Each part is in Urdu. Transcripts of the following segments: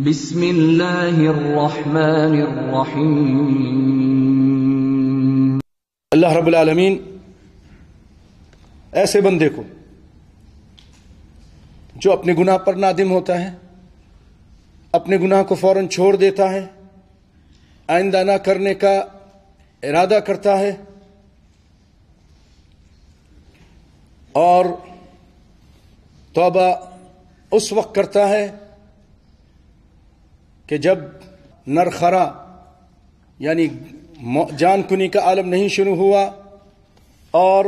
بسم اللہ الرحمن الرحیم۔ اللہ رب العالمین ایسے بندے کو جو اپنے گناہ پر نادم ہوتا ہے، اپنے گناہ کو فوراً چھوڑ دیتا ہے، آئندہ نہ کرنے کا ارادہ کرتا ہے اور توبہ اس وقت کرتا ہے کہ جب نرخرا یعنی جان کنی کا عالم نہیں شروع ہوا اور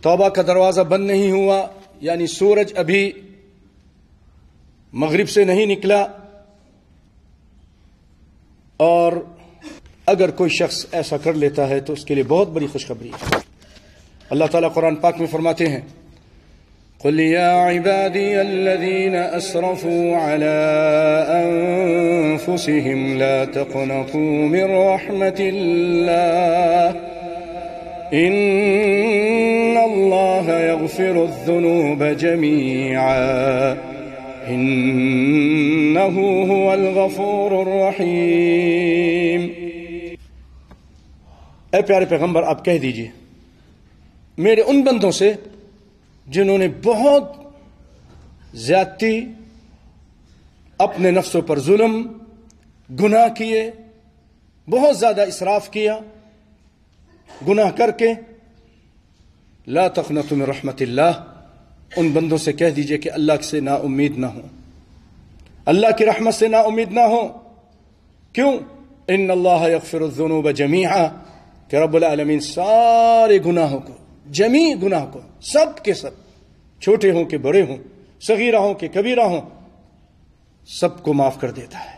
توبہ کا دروازہ بند نہیں ہوا، یعنی سورج ابھی مغرب سے نہیں نکلا۔ اور اگر کوئی شخص ایسا کر لیتا ہے تو اس کے لیے بہت بڑی خوشخبری ہے۔ اللہ تعالیٰ قرآن پاک میں فرماتے ہیں، قل يا عبادي الذين أسرفوا على أنفسهم لا تقنطوا من رحمة الله إن الله يغفر الذنوب جميعا إنه هو الغفور الرحيم۔ اے پیارے پیغمبر، آپ کہہ دیجئے میرے ان بندوں سے جنہوں نے بہت زیادتی، اپنے نفسوں پر ظلم، گناہ کیے، بہت زیادہ اسراف کیا گناہ کر کے، لا تقنطوا من رحمت اللہ، ان بندوں سے کہہ دیجئے کہ اللہ سے نا امید نہ ہو، اللہ کی رحمت سے نا امید نہ ہو۔ کیوں؟ ان اللہ یغفر الذنوب جمیعا، کہ رب العالمین سارے گناہوں کو، جمیع گناہ کو، سب کے سب، چھوٹے ہوں کہ بڑے ہوں، صغیرہ ہوں کہ کبیرہ ہوں، سب کو معاف کر دیتا ہے۔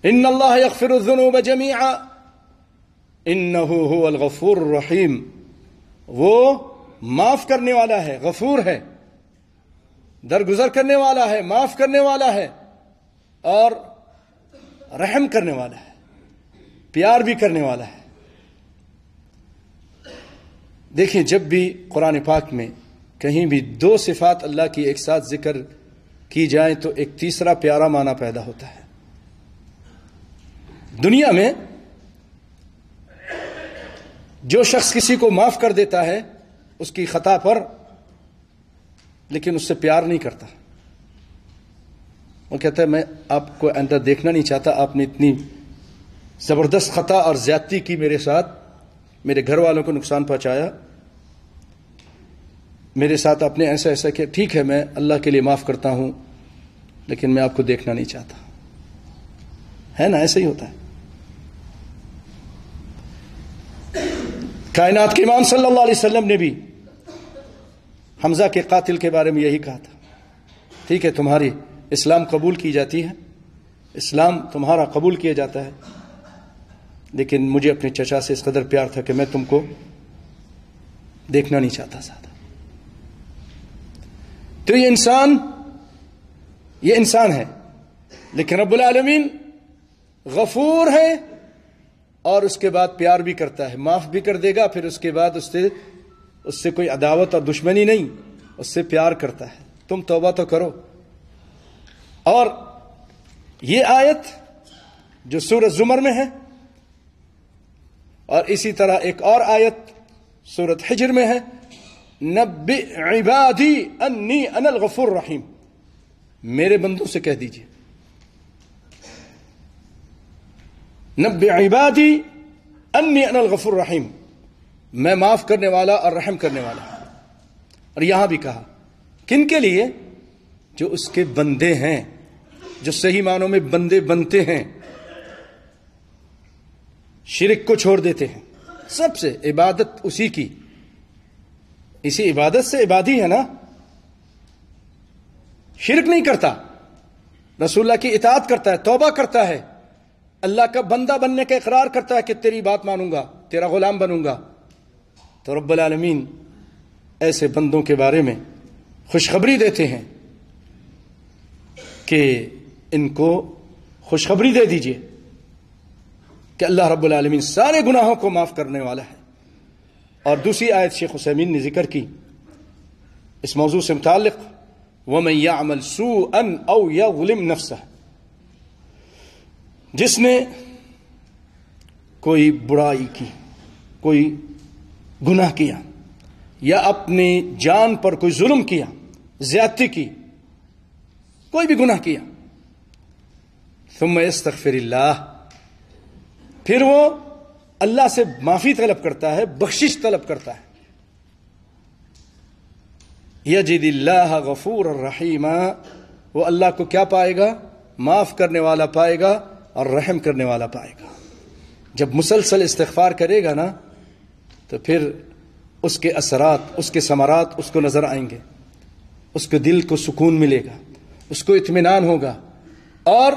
ان اللہ یغفر الذنوب جمیعا انہ هو الغفور الرحیم، وہ معاف کرنے والا ہے، غفور ہے، درگزر کرنے والا ہے، معاف کرنے والا ہے اور رحم کرنے والا ہے، پیار بھی کرنے والا ہے۔ دیکھیں، جب بھی قرآن پاک میں کہیں بھی دو صفات اللہ کی ایک ساتھ ذکر کی جائیں تو ایک تیسرا پیارا معنی پیدا ہوتا ہے۔ دنیا میں جو شخص کسی کو معاف کر دیتا ہے اس کی خطا پر، لیکن اس سے پیار نہیں کرتا، وہ کہتا ہے میں آپ کو آئندہ دیکھنا نہیں چاہتا، آپ نے اتنی زبردست خطا اور زیادتی کی میرے ساتھ، میرے گھر والوں کو نقصان پہنچایا، میرے ساتھ آپ نے ایسا ایسا کیا، ٹھیک ہے میں اللہ کے لیے معاف کرتا ہوں لیکن میں آپ کو دیکھنا نہیں چاہتا، ہے نا؟ ایسا ہی ہوتا ہے۔ کائنات کے امام صلی اللہ علیہ وسلم نے بھی حمزہ کے قاتل کے بارے میں یہی کہا تھا، ٹھیک ہے تمہاری اسلام قبول کی جاتی ہے، اسلام تمہارا قبول کیا جاتا ہے، لیکن مجھے اپنے چچا سے اس قدر پیار تھا کہ میں تم کو دیکھنا نہیں چاہتا زیادہ۔ تو یہ انسان ہے، لیکن رب العالمین غفور ہے اور اس کے بعد پیار بھی کرتا ہے، معاف بھی کر دے گا، پھر اس کے بعد اس سے کوئی عداوت اور دشمنی نہیں، اس سے پیار کرتا ہے۔ تم توبہ تو کرو۔ اور یہ آیت جو سورۃ زمر میں ہے، اور اسی طرح ایک اور آیت سورۃ حجر میں ہے، نبئ عبادی انی انا الغفور الرحیم، میرے بندوں سے کہہ دیجئے، نبئ عبادی انی انا الغفور الرحیم، میں معاف کرنے والا اور رحم کرنے والا ہوں۔ اور یہاں بھی کہا کن کے لیے؟ جو اس کے بندے ہیں، جو صحیح معنوں میں بندے بنتے ہیں، شرک کو چھوڑ دیتے ہیں، سب سے عبادت اسی کی، اسی عبادت سے عبادی ہے نا، شرک نہیں کرتا، رسول اللہ کی اطاعت کرتا ہے، توبہ کرتا ہے، اللہ کا بندہ بننے کا اقرار کرتا ہے کہ تیری بات مانوں گا، تیرا غلام بنوں گا۔ تو رب العالمین ایسے بندوں کے بارے میں خوشخبری دیتے ہیں کہ ان کو خوشخبری دے دیجئے کہ اللہ رب العالمین سارے گناہوں کو معاف کرنے والا ہے۔ اور دوسری آیت شیخ عثیمین نے ذکر کی اس موضوع سے متعلق، وَمَن يَعْمَلْ سُوءًا أَوْ يَظْلِمْ نَفْسَهُ، جس نے کوئی برائی کی، کوئی گناہ کیا، یا اپنی جان پر کوئی ظلم کیا، زیادتی کی، کوئی بھی گناہ کیا، ثم يستغفر اللہ، پھر وہ اللہ سے معافی طلب کرتا ہے، بخشش طلب کرتا ہے، یجد اللہ غفور الرحیم، وہ اللہ کو کیا پائے گا؟ معاف کرنے والا پائے گا اور رحم کرنے والا پائے گا۔ جب مسلسل استغفار کرے گا نا تو پھر اس کے اثرات، اس کے ثمرات اس کو نظر آئیں گے، اس کے دل کو سکون ملے گا، اس کو اطمینان ہوگا، اور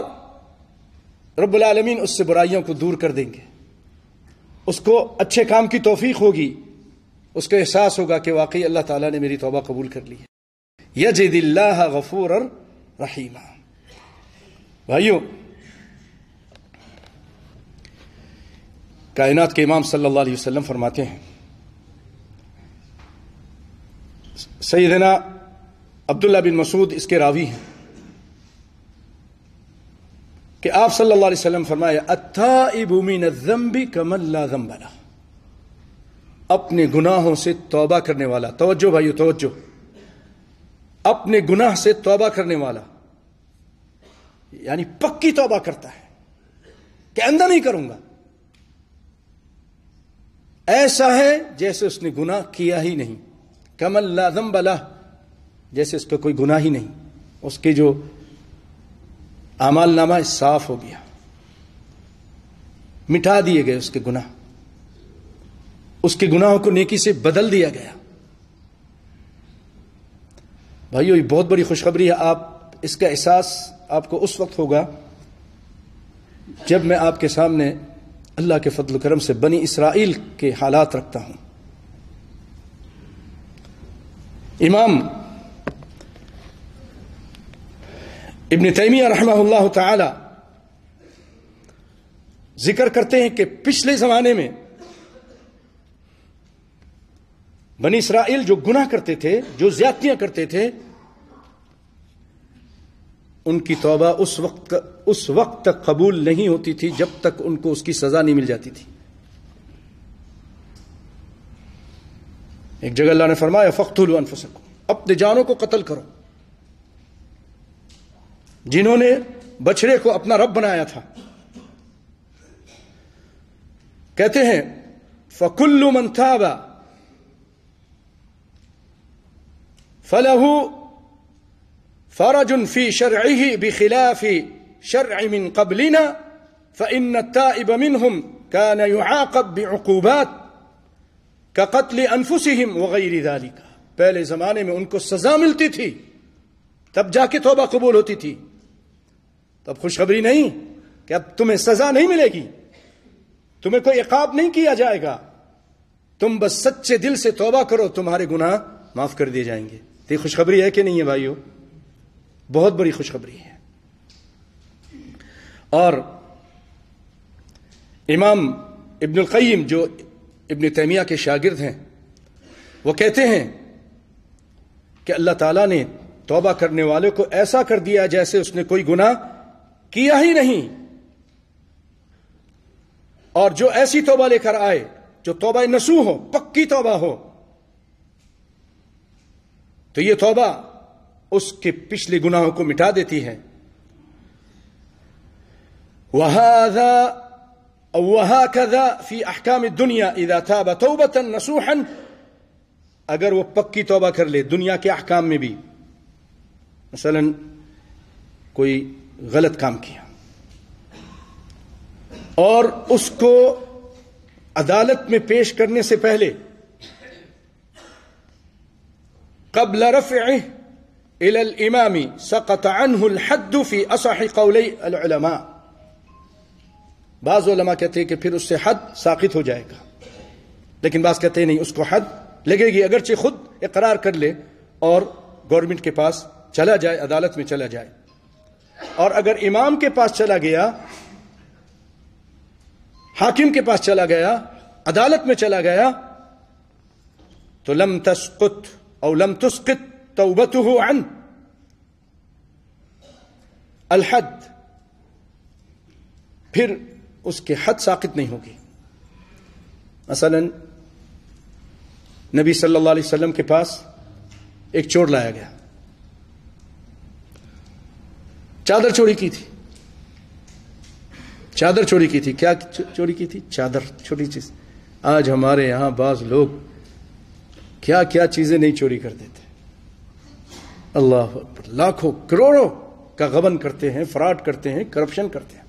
رب العالمین اس سے برائیوں کو دور کر دیں گے، اس کو اچھے کام کی توفیق ہوگی، اس کو احساس ہوگا کہ واقعی اللہ تعالیٰ نے میری توبہ قبول کر لی ہے۔ یجد اللہ غفور الرحیم۔ بھائیو، کائنات کے امام صلی اللہ علیہ وسلم فرماتے ہیں، سیدنا عبداللہ بن مسعود اس کے راوی ہیں، کہ آپ صلی اللہ علیہ وسلم فرمایا التائب من الذنب کمن لا ذنب لہ، اپنے گناہوں سے توبہ کرنے والا، توجہ بھائیو توجہ، اپنے گناہ سے توبہ کرنے والا یعنی پکی توبہ کرتا ہے کہ آئندہ نہیں کروں گا، ایسا ہے جیسے اس نے گناہ کیا ہی نہیں، کمن لا ذنب لہ، جیسے اس پہ کوئی گناہ ہی نہیں، اس کے جو اعمال نامہ صاف ہو گیا، مٹا دیے گئے اس کے گناہ، اس کے گناہوں کو نیکی سے بدل دیا گیا۔ بھائیو، یہ بہت بڑی خوشخبری ہے۔ آپ اس کا احساس آپ کو اس وقت ہوگا جب میں آپ کے سامنے اللہ کے فضل و کرم سے بنی اسرائیل کے حالات رکھتا ہوں۔ امام ابن تیمیہ رحمہ اللہ تعالی ذکر کرتے ہیں کہ پچھلے زمانے میں بنی اسرائیل جو گناہ کرتے تھے، جو زیادتیاں کرتے تھے، ان کی توبہ اس وقت تک قبول نہیں ہوتی تھی جب تک ان کو اس کی سزا نہیں مل جاتی تھی۔ ایک جگہ اللہ نے فرمایا فاقتلوا انفسکم، اپنے جانوں کو قتل کرو۔ جنہوں نے بچڑے کو اپنا رب بنایا تھا، کہتے ہیں فَكُلُّ مَنْ تَابَ فَلَهُ فَرَجٌ فِي شَرْعِهِ بِخِلَافِ شَرْعِ مِنْ قَبْلِنَا فَإِنَّ التَّائِبَ مِنْهُمْ كَانَ يُعَاقَبْ بِعُقُوبَاتٍ كَقَتْلِ أَنفُسِهِمْ وَغَيْرِ ذَلِكَ، پہلے زمانے میں ان کو سزا ملتی تھی، تب جا کے توبہ قبول ہوتی تھی۔ تب خوشخبری نہیں کہ اب تمہیں سزا نہیں ملے گی، تمہیں کوئی عقاب نہیں کیا جائے گا، تم بس سچے دل سے توبہ کرو، تمہارے گناہ معاف کر دیے جائیں گے۔ تو یہ خوشخبری ہے کہ نہیں ہے بھائیو؟ بہت بڑی خوشخبری ہے۔ اور امام ابن القیم جو ابن تیمیہ کے شاگرد ہیں، وہ کہتے ہیں کہ اللہ تعالیٰ نے توبہ کرنے والے کو ایسا کر دیا جیسے اس نے کوئی گناہ کیا ہی نہیں، اور جو ایسی توبہ لے کر آئے جو توبہ نصوح ہو، پکی توبہ ہو، تو یہ توبہ اس کے پچھلے گناہوں کو مٹا دیتی ہے۔ وَهَكَذَا فِي أَحْكَامِ الدُّنْيَا إِذَا تَابَ تَوْبَةً نَصُوحًا، اگر وہ پکی توبہ کر لے دنیا کے احکام میں بھی، مثلا کوئی غلط کام کیا اور اس کو عدالت میں پیش کرنے سے پہلے قبل رفعه الى الامام سقط عنه الحد في اصح قولي العلماء، بعض علماء کہتے ہیں کہ پھر اس سے حد ساقط ہو جائے گا، لیکن بعض کہتے ہیں نہیں، اس کو حد لگے گی، اگرچہ خود اقرار کر لے اور گورنمنٹ کے پاس چلا جائے، عدالت میں چلا جائے، اور اگر امام کے پاس چلا گیا، حاکم کے پاس چلا گیا، عدالت میں چلا گیا، تو لم تسقط او لم تسقط توبته عنه، الحد، پھر اس کے حد ساقط نہیں ہوگی. مثلا نبی صلی اللہ علیہ وسلم کے پاس ایک چور لایا گیا، چادر چوری کی تھی. چادر چوری کی تھی. کیا چوری کی تھی؟ چادر، چھوٹی چیز. آج ہمارے یہاں بعض لوگ کیا کیا چیزیں نہیں چوری کر دیتے. اللہ اکبر، لاکھوں کروڑوں کا غبن کرتے ہیں، فراڈ کرتے ہیں، کرپشن کرتے ہیں.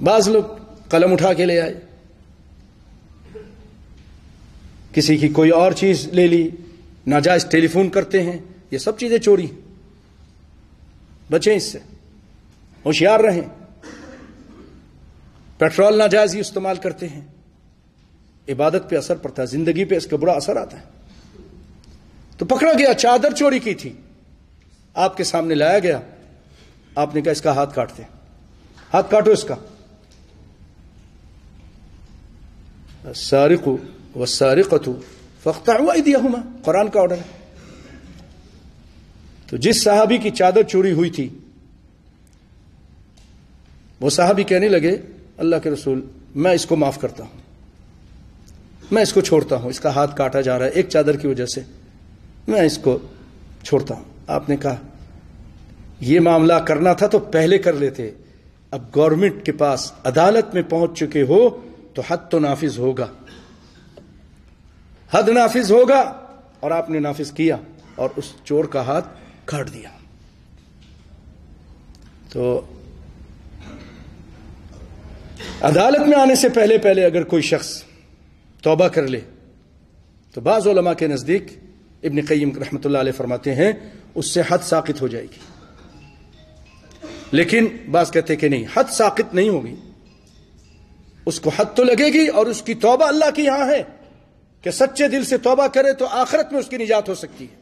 بعض لوگ قلم اٹھا کے لے آئے، کسی کی کوئی اور چیز لے لی، ناجائز ٹیلی فون کرتے ہیں. یہ سب چیزیں چوری. بچیں اس سے، ہوشیار رہیں. پیٹرول ناجائز ہی استعمال کرتے ہیں، عبادت پہ اثر پڑتا ہے، زندگی پہ اس کا برا اثر آتا ہے. تو پکڑا گیا، چادر چوری کی تھی، آپ کے سامنے لایا گیا. آپ نے کہا اس کا ہاتھ کاٹتے، ہاتھ کاٹو اس کا. السارق والسارقۃ فاقطعوا ایدیہما، قرآن کا آرڈر ہے. تو جس صحابی کی چادر چوری ہوئی تھی، وہ صحابی کہنے لگے اللہ کے رسول، میں اس کو معاف کرتا ہوں، میں اس کو چھوڑتا ہوں، اس کا ہاتھ کاٹا جا رہا ہے ایک چادر کی وجہ سے، میں اس کو چھوڑتا ہوں. آپ نے کہا یہ معاملہ کرنا تھا تو پہلے کر لیتے. اب گورنمنٹ کے پاس عدالت میں پہنچ چکے ہو تو حد تو نافذ ہوگا، حد نافذ ہوگا. اور آپ نے نافذ کیا اور اس چور کا ہاتھ کاٹ دیا. تو عدالت میں آنے سے پہلے پہلے اگر کوئی شخص توبہ کر لے تو بعض علماء کے نزدیک، ابن قیم رحمۃ اللہ علیہ فرماتے ہیں، اس سے حد ساقط ہو جائے گی. لیکن بعض کہتے کہ نہیں، حد ساقط نہیں ہوگی، اس کو حد تو لگے گی. اور اس کی توبہ اللہ کی یہاں ہے کہ سچے دل سے توبہ کرے تو آخرت میں اس کی نجات ہو سکتی ہے.